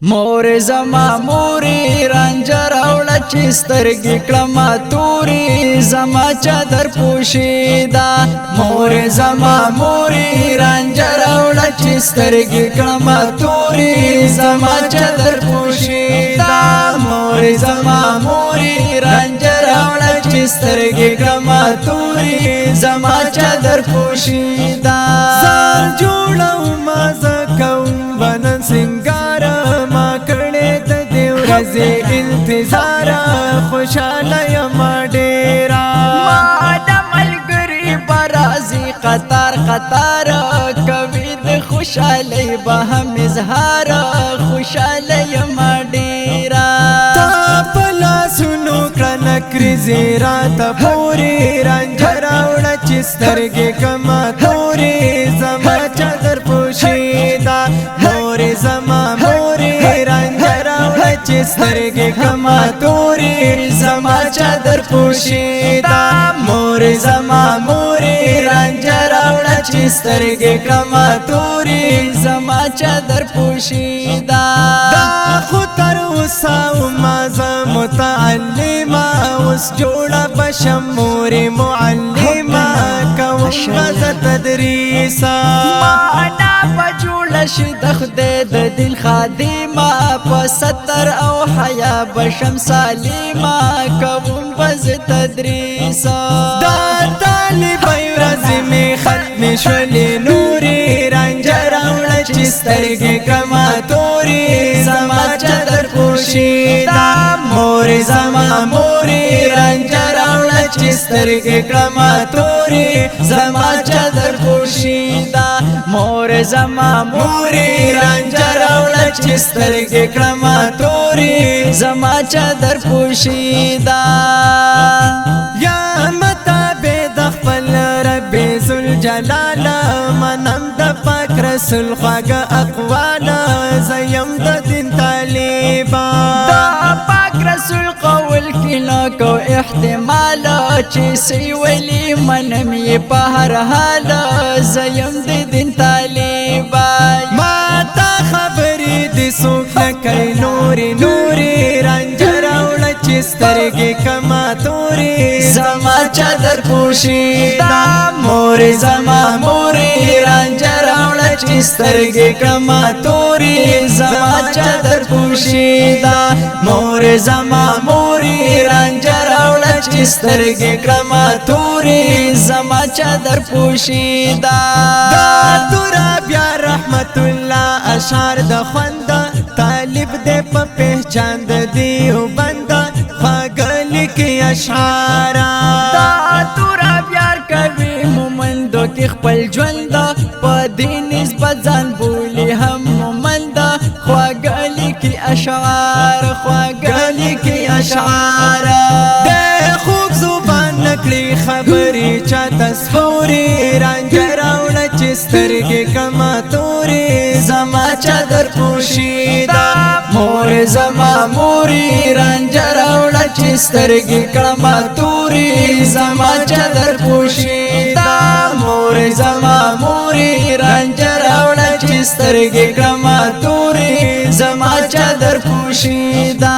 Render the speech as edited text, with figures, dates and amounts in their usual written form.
مور زما موري رنجر اوړه چې سترګې کړم توري زما چادر پوشیدا مور زما موري رنجر اوړه چې سترګې کړم توري زما چادر پوشیدا مور زما موري رنجر اوړه چې سترګې کړم توري زما چادر پوشیدا زار جوړم مزکم ونن سنگار انتظار خوشاله یم ډیرا ما د ملګری برازي قطار قطار کوي د خوشالۍ به هم اظهار خوشاله یم ډیرا تا پلا سنو کړه کرزي رات پوری رنجر اوړه چې سترګې کما توري زما چادر پوشیدا مور زما موري چې سترګې کما توري زما چادر پوشیدا مور زما موري رنجر اوړه چې سترګې کما توري زما چادر پوشیدا دا خو تر اوسه ما زه متعلمه اوس جوړه بشم موري معلمه کوم زه تدریسه معنا بجوړه شي د خدای د دین خادمه په ستر او حیا بشم سالمه کوم بز تدریس دا طالب ورځ می ختم شولې نوري رنجر اوړه چې سترګې کما توري زما چادر پوشیدا مور زما موري رنجر اوړه چې سترګې کما توري زما چادر پوشیدا مور زما موري رنجر اوړه چې سترګې کما توري زما چادر پوشیدا یا متابع د خپل رب ذوالجلال منم د پاک رسول خواږه اقوال زیم د دین طالبا د پاک رسول قول کې کو احتمال چې سی ولی منم یې په هر حال زیم د دین طالبا ما تا خبرې د څوک نه کوي نوري نوري رنجر اوړه چې سترګې کما توري زما چادر پوشیدا مور زما موري رنجر اوړه چې سترګې کما توري زما چادر پوشیدا مور زما موري رنجر اوړه چې سترګې کما توري زما چادر پوشیدا دا تورا بیا رحمت الله اشعار د خوند طالب دې په پہچان د دیو بندا خاګل کې اشعار دا تورا بیا کوي مومندو کې خپل ژوند په دې نسبت ځان بولی هم مومند خواګل کې اشعار خواګل کې اشعار د خوږ زبان نکړي خبرې چا تصوري رنجر اوړه چې سترګې کما توري زما چادر پوشیدا مور زما موري رنجر اوړه چې سترګې کړم توري زما چادر پوشیدا مور زما موري رنجر اوړه چې سترګې کړم توري زما چادر پوشیدا